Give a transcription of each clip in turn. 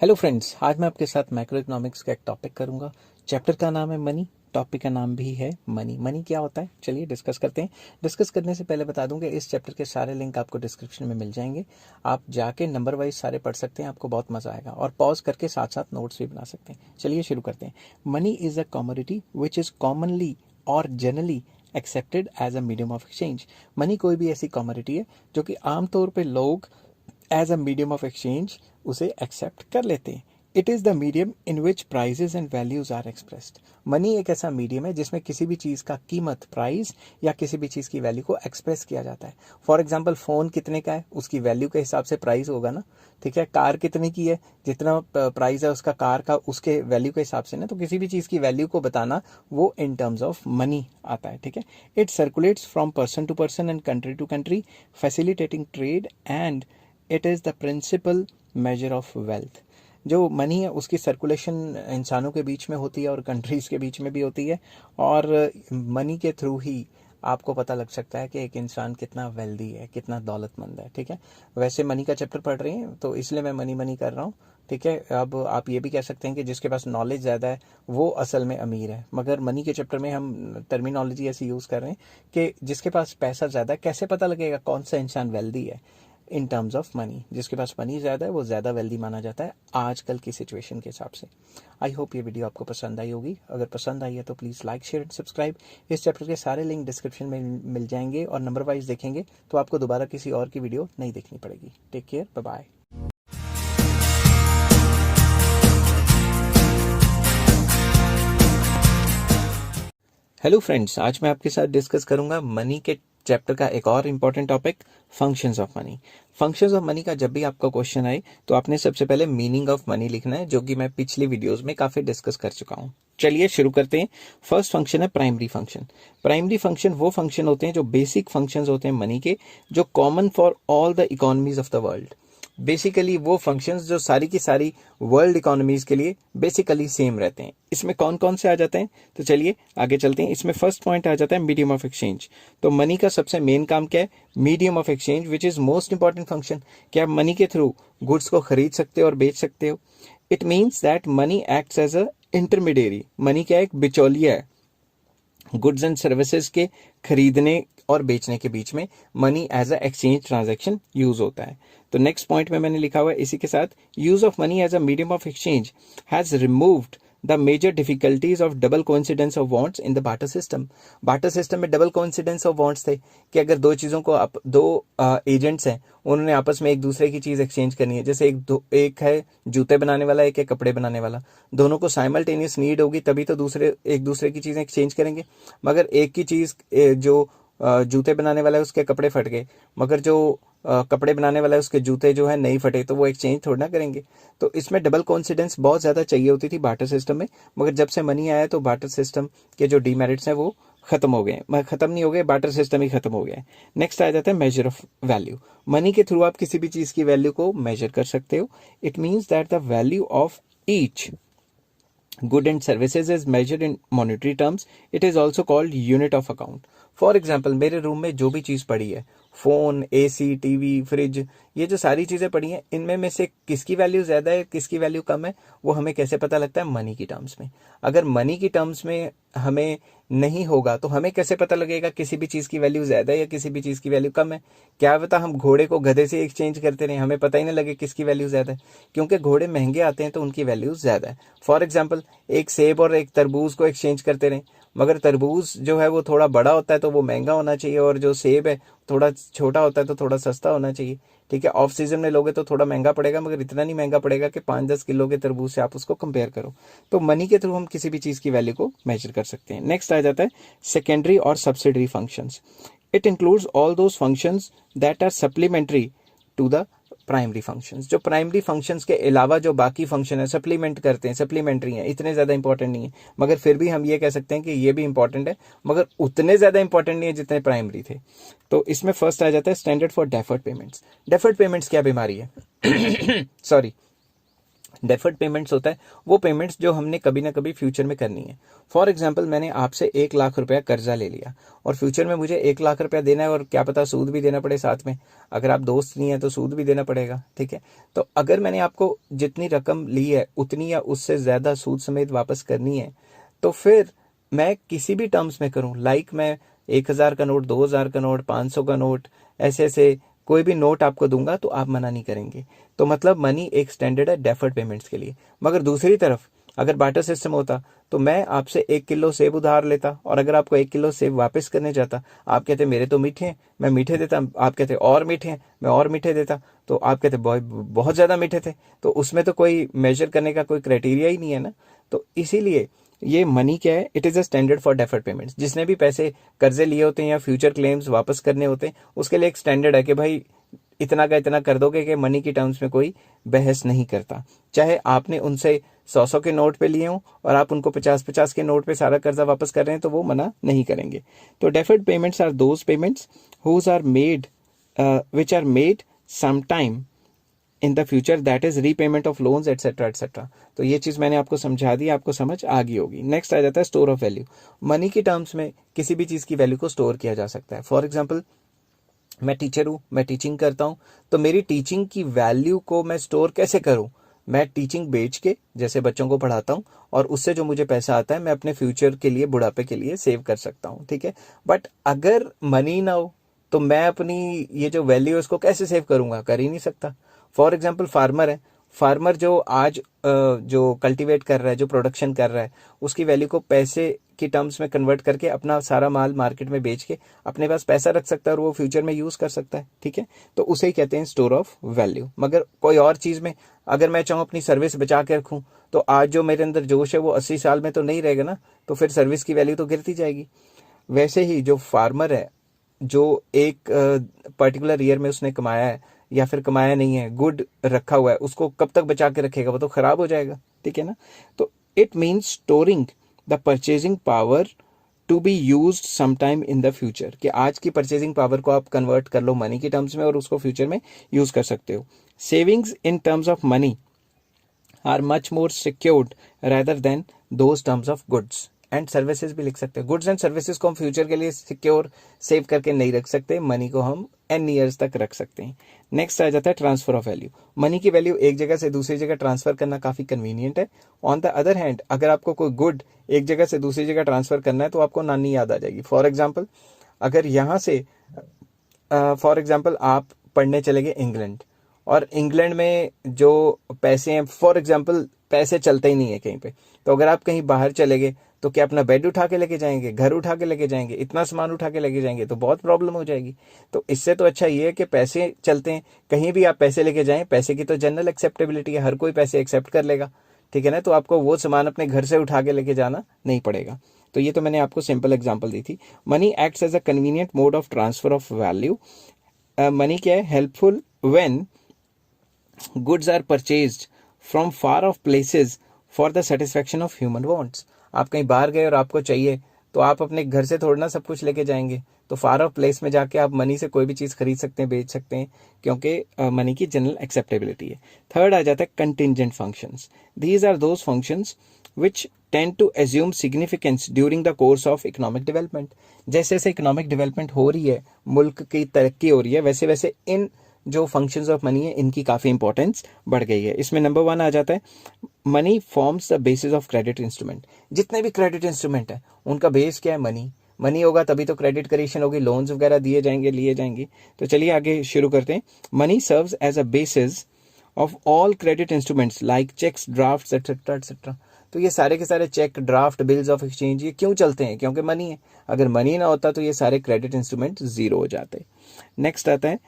Hello friends, आज मैं आपके साथ मैक्रो इकोनॉमिक्स का एक टॉपिक करूंगा। चैप्टर का नाम है मनी, टॉपिक का नाम भी है मनी। मनी क्या होता है, चलिए डिस्कस करते हैं। डिस्कस करने से पहले बता दूं कि इस चैप्टर के सारे लिंक आपको डिस्क्रिप्शन में मिल जाएंगे। आप जाके नंबर वाइज सारे पढ़ सकते हैं, आपको बहुत मजा आएगा और पॉज करके साथ साथ नोट्स भी बना सकते हैं। चलिए शुरू करते हैं। Money is a commodity which is commonly और generally accepted as a medium of exchange. Money कोई भी ऐसी कमोडिटी है जो कि आमतौर पर लोग as a medium of exchange उसे एक्सेप्ट कर लेते हैं। It is the medium in which prices and values are expressed. Money एक ऐसा मीडियम है जिसमें किसी भी चीज़ का कीमत, प्राइस या किसी भी चीज़ की वैल्यू को एक्सप्रेस किया जाता है। फॉर एग्जाम्पल, फ़ोन कितने का है उसकी वैल्यू के हिसाब से प्राइस होगा ना, ठीक है। कार कितने की है, जितना प्राइस है उसका कार का, उसके वैल्यू के हिसाब से ना। तो किसी भी चीज़ की वैल्यू को बताना वो इन टर्म्स ऑफ मनी आता है, ठीक है। It circulates from person to person and country to country, facilitating trade and it is the principal measure of wealth. जो मनी है उसकी सर्कुलेशन इंसानों के बीच में होती है और कंट्रीज़ के बीच में भी होती है, और मनी के थ्रू ही आपको पता लग सकता है कि एक इंसान कितना वेल्दी है, कितना दौलतमंद है, ठीक है। वैसे मनी का चैप्टर पढ़ रही हैं तो इसलिए मैं मनी मनी कर रहा हूँ, ठीक है। अब आप ये भी कह सकते हैं कि जिसके पास नॉलेज ज़्यादा है वो असल में अमीर है, मगर मनी के चैप्टर में हम टर्मिनोलॉजी ऐसी यूज़ कर रहे हैं कि जिसके पास पैसा ज़्यादा है, कैसे पता लगेगा कौन सा इंसान वेल्दी है। इन टर्म्स ऑफ मनी, जिसके पास मनी ज़्यादा है वो ज़्यादा वेल्दी माना जाता है आजकल की सिचुएशन के हिसाब से। आई होप ये वीडियो आपको पसंद आई होगी। अगर पसंद आई है तो please like, share and subscribe. इस चैप्टर के सारे लिंक डिस्क्रिप्शन में मिल जाएंगे और नंबर वाइज देखेंगे तो आपको दोबारा किसी और की वीडियो नहीं देखनी पड़ेगी। Take care, bye bye. Hello friends, आज मैं आपके साथ डिस्कस करूंगा मनी के चैप्टर का एक और important topic, functions of money. Functions of money का जब भी आपका क्वेश्चन आए तो आपने सबसे पहले मीनिंग ऑफ मनी लिखना है, जो कि मैं पिछली वीडियोस में काफी डिस्कस कर चुका हूं। चलिए शुरू करते हैं। फर्स्ट फंक्शन है प्राइमरी फंक्शन। प्राइमरी फंक्शन वो फंक्शन होते हैं जो बेसिक फंक्शंस होते हैं मनी के, जो common for all the economies of the world. Basically वो फंक्शंस जो सारी की सारी वर्ल्ड इकोनॉमीज के लिए बेसिकली सेम रहते हैं। इसमें कौन कौन से आ जाते हैं, तो चलिए आगे चलते हैं। इसमें फर्स्ट पॉइंट आ जाता है मीडियम ऑफ एक्सचेंज। तो मनी का सबसे मेन काम क्या है, medium of exchange, which is most important function. क्या आप मनी के थ्रू गुड्स को खरीद सकते हो और बेच सकते हो। It means that money acts as a intermediary. Money क्या है, एक बिचौलिया है गुड्स एंड सर्विसेज के खरीदने और बेचने के बीच में। Money as a exchange transaction use होता है। तो नेक्स्ट पॉइंट में मैंने लिखा हुआ है इसी के साथ, use of money as a medium of exchange has removed the major difficulties of double coincidence of wants in the barter system. Barter system में डबल कोइंसिडेंस ऑफ वांट्स थे कि अगर दो चीजों को दो एजेंट्स हैं, उन्होंने आपस में एक दूसरे की चीज एक्सचेंज करनी है। जैसे एक है जूते बनाने वाला, एक है कपड़े बनाने वाला, दोनं को साइमल्टेनियस नीड होगी तभी तो दूसरे एक दूसरे की चीजें एक्सचेंज करेंगे। मगर एक की चीज जो जूते बनाने वाला है उसके कपड़े फट गए, मगर जो कपड़े बनाने वाला है उसके जूते जो है नहीं फटे, तो वो एक्सचेंज थोड़ा ना करेंगे। तो इसमें डबल कॉन्सिडेंस बहुत ज़्यादा चाहिए होती थी बार्टर सिस्टम में, मगर जब से मनी आया तो बार्टर सिस्टम के जो डीमेरिट्स हैं वो खत्म हो गए। खत्म नहीं हो गए, बार्टर सिस्टम ही खत्म हो गया। नेक्स्ट आ जाता है मेजर ऑफ वैल्यू। मनी के थ्रू आप किसी भी चीज़ की वैल्यू को मेजर कर सकते हो। It means that the value of each good and services is measured in monetary terms. It is also called unit of account. For example, मेरे रूम में जो भी चीज़ पड़ी है, फ़ोन, एसी, टीवी, फ्रिज, ये जो सारी चीज़ें पड़ी हैं, इनमें में से किसकी वैल्यू ज़्यादा है, किसकी वैल्यू कम है, वो हमें कैसे पता लगता है, मनी की टर्म्स में। अगर मनी की टर्म्स में हमें नहीं होगा तो हमें कैसे पता लगेगा किसी भी चीज़ की वैल्यू ज़्यादा है या किसी भी चीज़ की वैल्यू कम है। क्या पता हम घोड़े को गधे से एक्सचेंज करते रहे, हमें पता ही नहीं लगे किसकी वैल्यू ज़्यादा है, क्योंकि घोड़े महंगे आते हैं तो उनकी वैल्यू ज़्यादा है। फॉर एग्जाम्पल, एक सेब और एक तरबूज को एक्सचेंज करते रहे, मगर तरबूज जो है वो थोड़ा बड़ा होता है तो वो महंगा होना चाहिए, और जो सेब है थोड़ा छोटा होता है तो थोड़ा सस्ता होना चाहिए, ठीक है। ऑफ सीजन में लोगे तो थोड़ा महंगा पड़ेगा, मगर इतना नहीं महंगा पड़ेगा कि 5-10 किलो के तरबूज से आप उसको कंपेयर करो। तो मनी के थ्रू हम किसी भी चीज़ की वैल्यू को मेजर कर सकते हैं। नेक्स्ट आ जाता है सेकेंडरी और subsidiary functions. It includes all those functions that are supplementary to the primary functions. जो प्राइमरी फंक्शंस के अलावा जो बाकी फंक्शन है सप्लीमेंट करते हैं, सप्लीमेंट्री हैं, इतने ज़्यादा इंपॉर्टेंट नहीं है, मगर फिर भी हम ये कह सकते हैं कि ये भी इंपॉर्टेंट है, मगर उतने ज़्यादा इंपॉर्टेंट नहीं है जितने प्राइमरी थे। तो इसमें फर्स्ट आ जाता है standard for deferred payments. Deferred payments क्या बीमारी है सॉरी डेफर्ड पेमेंट्स होता है वो पेमेंट्स जो हमने कभी ना कभी फ्यूचर में करनी है। फॉर एग्जाम्पल, मैंने आपसे 1 लाख रुपया कर्जा ले लिया और फ्यूचर में मुझे 1 लाख रुपया देना है और क्या पता सूद भी देना पड़े साथ में। अगर आप दोस्त नहीं है तो सूद भी देना पड़ेगा, ठीक है। तो अगर मैंने आपको जितनी रकम ली है उतनी या उससे ज़्यादा सूद समेत वापस करनी है, तो फिर मैं किसी भी टर्म्स में करूँ, लाइक मैं 1,000 का नोट, 2,000 का नोट, 500 का नोट, ऐसे ऐसे कोई भी नोट आपको दूंगा तो आप मना नहीं करेंगे। तो मतलब मनी एक स्टैंडर्ड है डेफर्ड पेमेंट्स के लिए। मगर दूसरी तरफ अगर बार्टर सिस्टम होता तो मैं आपसे 1 किलो सेब उधार लेता और अगर आपको 1 किलो सेब वापस करने जाता, आप कहते मेरे तो मीठे हैं, मैं मीठे देता, आप कहते और मीठे हैं, मैं और मीठे देता, तो आप कहते बहुत ज़्यादा मीठे थे, तो उसमें तो कोई मेजर करने का कोई क्राइटेरिया ही नहीं है ना। तो इसीलिए ये मनी क्या है, it is a standard for deferred payments. जिसने भी पैसे कर्जे लिए होते हैं या फ्यूचर क्लेम्स वापस करने होते हैं, उसके लिए एक स्टैंडर्ड है कि भाई इतना का इतना कर दोगे, कि मनी की टर्म्स में कोई बहस नहीं करता। चाहे आपने उनसे 100-100 के नोट पे लिए हों और आप उनको 50-50 के नोट पे सारा कर्जा वापस कर रहे हैं, तो वो मना नहीं करेंगे। तो deferred payments are those payments whose are made which are made some time in the future, that is repayment of loans etcetera etcetera. तो ये चीज़ मैंने आपको समझा दी, आपको समझ आ गई होगी। नेक्स्ट आ जाता है स्टोर ऑफ वैल्यू। मनी की टर्म्स में किसी भी चीज़ की वैल्यू को स्टोर किया जा सकता है। फॉर एग्जाम्पल, मैं टीचर हूँ, मैं टीचिंग करता हूँ, तो मेरी टीचिंग की वैल्यू को मैं स्टोर कैसे करूँ? मैं टीचिंग बेच के जैसे बच्चों को पढ़ाता हूँ और उससे जो मुझे पैसा आता है मैं अपने फ्यूचर के लिए, बुढ़ापे के लिए सेव कर सकता हूँ, ठीक है। बट अगर मनी ना हो तो मैं अपनी ये जो वैल्यू है उसको कैसे सेव करूँगा? कर ही नहीं सकता। फॉर एग्जाम्पल, फार्मर है, फार्मर जो आज जो कल्टीवेट कर रहा है, जो प्रोडक्शन कर रहा है, उसकी वैल्यू को पैसे की टर्म्स में कन्वर्ट करके अपना सारा माल मार्केट में बेच के अपने पास पैसा रख सकता है और वो फ्यूचर में यूज कर सकता है, ठीक है। तो उसे ही कहते हैं स्टोर ऑफ वैल्यू। मगर कोई और चीज में अगर मैं चाहूँ अपनी सर्विस बचा के रखूँ, तो आज जो मेरे अंदर जोश है वो 80 साल में तो नहीं रहेगा ना, तो फिर सर्विस की वैल्यू तो गिरती जाएगी। वैसे ही जो फार्मर है, जो एक पर्टिकुलर ईयर में उसने कमाया है या फिर कमाया नहीं है, गुड रखा हुआ है, उसको कब तक बचा के रखेगा? वो तो खराब हो जाएगा, ठीक है ना। तो it means storing the purchasing power to be use sometime in the future, कि आज की परचेजिंग पावर को आप कन्वर्ट कर लो मनी की टर्म्स में और उसको फ्यूचर में यूज कर सकते हो। Savings in terms of money are much more secured rather than those terms of goods and services भी लिख सकते हैं। गुड्स एंड सर्विसेज को हम फ्यूचर के लिए सिक्योर सेव करके नहीं रख सकते, मनी को हम n ईयर्स तक रख सकते हैं। नेक्स्ट आ जाता है ट्रांसफर ऑफ वैल्यू। मनी की वैल्यू एक जगह से दूसरी जगह ट्रांसफर करना काफी कन्वीनियंट है। ऑन द अदर हैंड, अगर आपको कोई गुड एक जगह से दूसरी जगह ट्रांसफर करना है तो आपको नानी याद आ जाएगी। फॉर एग्जाम्पल, अगर यहाँ से फॉर एग्जाम्पल आप पढ़ने चले गए इंग्लैंड, और इंग्लैंड में जो पैसे हैं, फॉर एग्जाम्पल पैसे चलते ही नहीं है कहीं पे, तो अगर आप कहीं बाहर चले गए तो क्या अपना बेड उठा के लेके जाएंगे, घर उठा के लेके जाएंगे, इतना सामान उठा के लेके जाएंगे? तो बहुत प्रॉब्लम हो जाएगी। तो इससे तो अच्छा ये है कि पैसे चलते हैं, कहीं भी आप पैसे लेके जाएं, पैसे की तो जनरल एक्सेप्टेबिलिटी है, हर कोई पैसे एक्सेप्ट कर लेगा, ठीक है ना। तो आपको वो सामान अपने घर से उठा के लेके जाना नहीं पड़ेगा। तो ये तो मैंने आपको सिंपल एग्जाम्पल दी थी। Money acts as a convenient mode of transfer of value. Money क्या है? Helpful when goods are purchased from far off places for the satisfaction of human wants। आप कहीं बाहर गए और आपको चाहिए, तो आप अपने घर से थोड़ा ना सब कुछ लेके जाएंगे, तो फार ऑफ प्लेस में जाके आप मनी से कोई भी चीज़ खरीद सकते हैं, बेच सकते हैं, क्योंकि मनी की जनरल एक्सेप्टेबिलिटी है। थर्ड आ जाता है contingent functions. These are those functions which tend to assume significance during the course of economic development. जैसे जैसे इकोनॉमिक डेवलपमेंट हो रही है, मुल्क की तरक्की हो रही है, वैसे वैसे इन जो फंक्शंस ऑफ मनी है इनकी काफ़ी इंपॉर्टेंस बढ़ गई है। इसमें नंबर 1 आ जाता है money forms the basis of credit instrument. जितने भी क्रेडिट इंस्ट्रूमेंट है उनका बेस क्या है? मनी। मनी होगा तभी तो क्रेडिट क्रिएशन होगी, लोन्स वगैरह दिए जाएंगे, लिए जाएंगे। तो चलिए आगे शुरू करते हैं। Money serves as a basis of all credit instruments like cheques, draft etcetera etcetera. तो ये सारे के सारे cheque, draft, bills of exchange, ये क्यों चलते हैं? क्योंकि मनी है। अगर मनी ना होता तो ये सारे क्रेडिट इंस्ट्रूमेंट जीरो हो जाते। नेक्स्ट आता है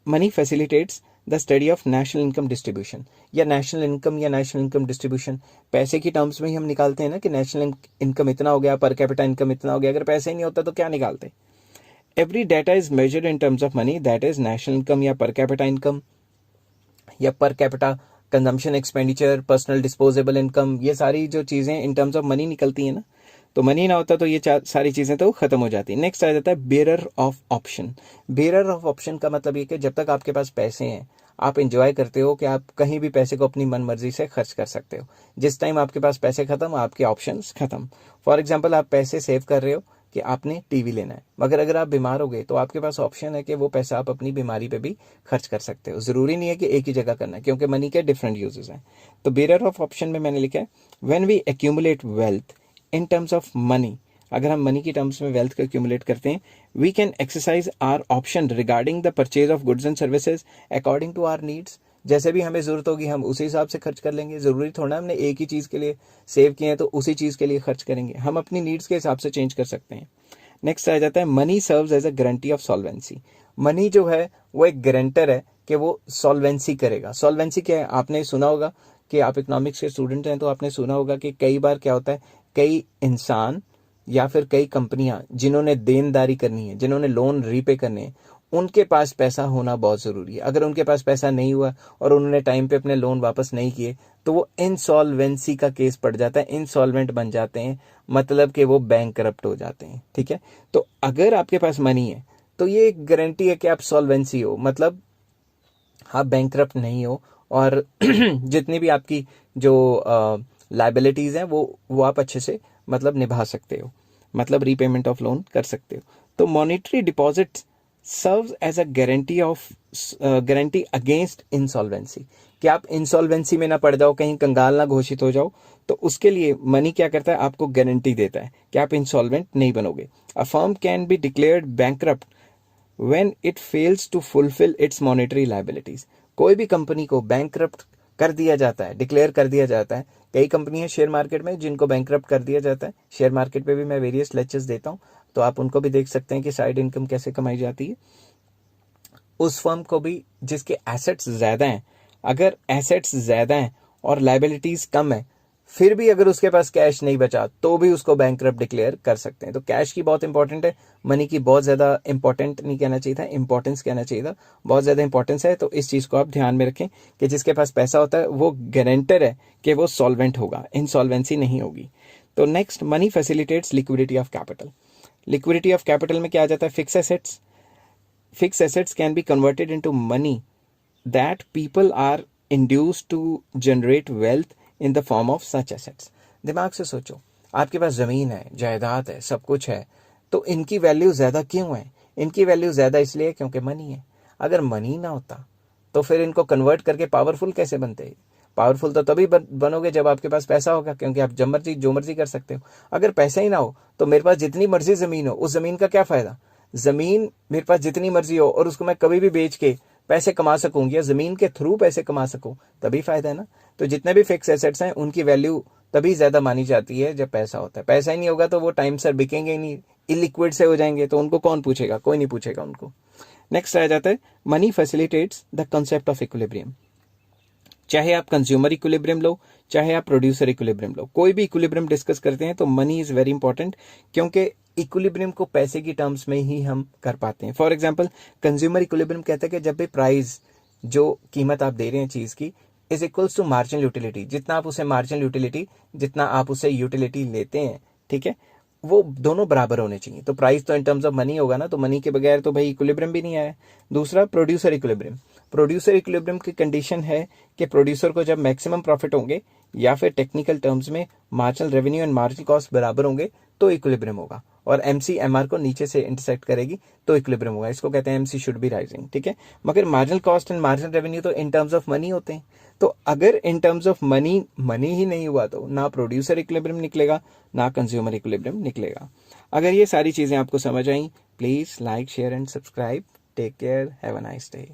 money facilitates the study of national income distribution, या नेशनल इनकम डिस्ट्रीब्यूशन पैसे की टर्म्स में ही हम निकालते हैं ना, कि नेशनल इनकम इतना हो गया, पर कैपिटा इनकम इतना हो गया। अगर पैसे ही नहीं होता तो क्या निकालते? Every data is measured in terms of money, that is national income या पर कैपिटा इनकम या per capita consumption expenditure, personal disposable income, ये सारी जो चीज़ें इन टर्म्स ऑफ मनी निकलती हैं ना। तो मनी ना होता तो ये सारी चीज़ें तो खत्म हो जाती। नेक्स्ट आ जाता है bearer of option. Bearer of option का मतलब ये कि जब तक आपके पास पैसे हैं, आप इंजॉय करते हो कि आप कहीं भी पैसे को अपनी मन मर्जी से खर्च कर सकते हो। जिस टाइम आपके पास पैसे खत्म, आपके ऑप्शंस खत्म। फॉर एग्जांपल, आप पैसे सेव कर रहे हो कि आपने टीवी लेना है, मगर अगर आप बीमार हो गए तो आपके पास ऑप्शन है कि वो पैसा आप अपनी बीमारी पे भी खर्च कर सकते हो। जरूरी नहीं है कि एक ही जगह करना है, क्योंकि मनी के डिफरेंट यूजेस हैं। तो बेरर ऑफ ऑप्शन में मैंने लिखा है, when we accumulate wealth in terms of money, अगर हम मनी की टर्म्स में वेल्थ को एक्यूमुलेट करते हैं, we can exercise our option regarding the purchase of goods and services according to our needs. जैसे भी हमें जरूरत होगी हम उसी हिसाब से खर्च कर लेंगे। जरूरी थोड़ा हमने एक ही चीज के लिए सेव किए हैं तो उसी चीज के लिए खर्च करेंगे, हम अपनी नीड्स के हिसाब से चेंज कर सकते हैं। नेक्स्ट आ जाता है, money serves as a guarantee of solvency. Money जो है वो एक गारंटर है कि वो सॉल्वेंसी करेगा। सॉल्वेंसी क्या है, आपने सुना होगा कि आप इकोनॉमिक्स के स्टूडेंट हैं तो आपने सुना होगा कि कई बार क्या होता है, कई इंसान या फिर कई कंपनियां जिन्होंने देनदारी करनी है, जिन्होंने लोन रीपे करने हैं, उनके पास पैसा होना बहुत जरूरी है। अगर उनके पास पैसा नहीं हुआ और उन्होंने टाइम पे अपने लोन वापस नहीं किए तो वो इंसॉल्वेंसी का केस पड़ जाता है, इंसॉल्वेंट बन जाते हैं, मतलब कि वो बैंकरप्ट हो जाते हैं। ठीक है, तो अगर आपके पास मनी है तो ये एक गारंटी है कि आप सॉल्वेंसी हो, मतलब आप बैंकरप्ट नहीं हो, और जितनी भी आपकी जो लाइबिलिटीज हैं वो आप अच्छे से मतलब निभा सकते हो, मतलब रीपेमेंट ऑफ लोन कर सकते हो। तो monetary deposit serves as a guarantee against insolvency, कि आप इंसॉल्वेंसी में ना पड़ जाओ, कहीं कंगाल ना घोषित हो जाओ, तो उसके लिए मनी क्या करता है, आपको गारंटी देता है कि आप इंसॉल्वेंट नहीं बनोगे। A firm can be declared bankrupt when it fails to fulfill its monetary liabilities। कोई भी कंपनी को बैंकरप्ट कर दिया जाता है, डिक्लेयर कर दिया जाता है। कई कंपनी है शेयर मार्केट में जिनको बैंकरप्ट कर दिया जाता है। शेयर मार्केट पे भी मैं वेरियस लेक्चर्स देता हूँ, तो आप उनको भी देख सकते हैं कि साइड इनकम कैसे कमाई जाती है। उस फर्म को भी जिसके एसेट्स ज्यादा हैं, अगर एसेट्स ज्यादा हैं और लाइबिलिटीज कम है, फिर भी अगर उसके पास कैश नहीं बचा तो भी उसको बैंकरप्ट डिक्लेयर कर सकते हैं। तो कैश की बहुत इंपॉर्टेंट है, मनी की बहुत ज्यादा इंपॉर्टेंट नहीं कहना चाहिए था, इंपॉर्टेंस कहना चाहिए था, बहुत ज्यादा इंपॉर्टेंस है। तो इस चीज को आप ध्यान में रखें कि जिसके पास पैसा होता है वो गारंटर है कि वो सॉल्वेंट होगा, इंसॉल्वेंसी नहीं होगी। तो next, money facilitates liquidity of capital. Liquidity of capital में क्या आ जाता है, fix assets. Fixed assets can be converted into money that people are induced to generate wealth in the form of such assets। दिमाग से सोचो, आपके पास जमीन है, जायदाद है, सब कुछ है, तो इनकी वैल्यू ज्यादा क्यों है? इनकी वैल्यू ज्यादा इसलिए क्योंकि मनी है। अगर मनी ना होता तो फिर इनको कन्वर्ट करके पावरफुल कैसे बनते? पावरफुल तो तभी बनोगे जब आपके पास पैसा होगा, क्योंकि आप जब मर्जी जो मर्जी कर सकते हो। अगर पैसा ही ना हो तो मेरे पास जितनी मर्जी जमीन हो, उस जमीन का क्या फायदा? जमीन मेरे पास जितनी मर्जी हो और उसको मैं कभी भी बेच के पैसे कमा सकूं या जमीन के थ्रू पैसे कमा सकूं, तभी फायदा है ना। तो जितने भी फिक्स एसेट्स हैं उनकी वैल्यू तभी ज्यादा मानी जाती है जब पैसा होता है। पैसा ही नहीं होगा तो वो टाइम से बिकेंगे ही नहीं, इलिक्विड से हो जाएंगे, तो उनको कौन पूछेगा? कोई नहीं पूछेगा उनको। नेक्स्ट आ जाता है, money facilitates the concept of equilibrium. चाहे आप कंज्यूमर इक्विलिब्रियम लो, चाहे आप प्रोड्यूसर इक्विलिब्रियम लो, कोई भी इक्विलिब्रियम डिस्कस करते हैं तो मनी इज वेरी इंपॉर्टेंट, क्योंकि इक्विलिब्रियम को पैसे की टर्म्स में ही हम कर पाते हैं। फॉर एग्जांपल, कंज्यूमर इक्विलिब्रियम कहते हैं कि जब भी प्राइस, जो कीमत आप दे रहे हैं चीज की, is equals to marginal utility, जितना आप उसे मार्जिनल यूटिलिटी, जितना आप उसे यूटिलिटी लेते हैं, ठीक है, वो दोनों बराबर होने चाहिए। तो प्राइस तो इन टर्म्स ऑफ मनी होगा ना, तो मनी के बगैर तो भाई इक्विलिब्रियम भी नहीं आया। दूसरा, प्रोड्यूसर इक्विलिब्रियम। प्रोड्यूसर इक्विलिब्रियम की कंडीशन है कि प्रोड्यूसर को जब मैक्सिमम प्रॉफिट होंगे, या फिर टेक्निकल टर्म्स में marginal revenue and marginal cost बराबर होंगे तो इक्विलिब्रियम होगा, और एमसी एमआर को नीचे से इंटरसेक्ट करेगी तो इक्विलिब्रियम होगा। इसको कहते हैं एमसी शुड बी राइजिंग, ठीक है। मगर marginal cost and marginal revenue तो इन टर्म्स ऑफ मनी होते हैं। तो अगर इन टर्म्स ऑफ मनी ही नहीं हुआ तो ना प्रोड्यूसर इक्विलिब्रियम निकलेगा, ना कंज्यूमर इक्विलिब्रियम निकलेगा। अगर ये सारी चीजें आपको समझ आई, please like, share and subscribe. Take care, have a nice day.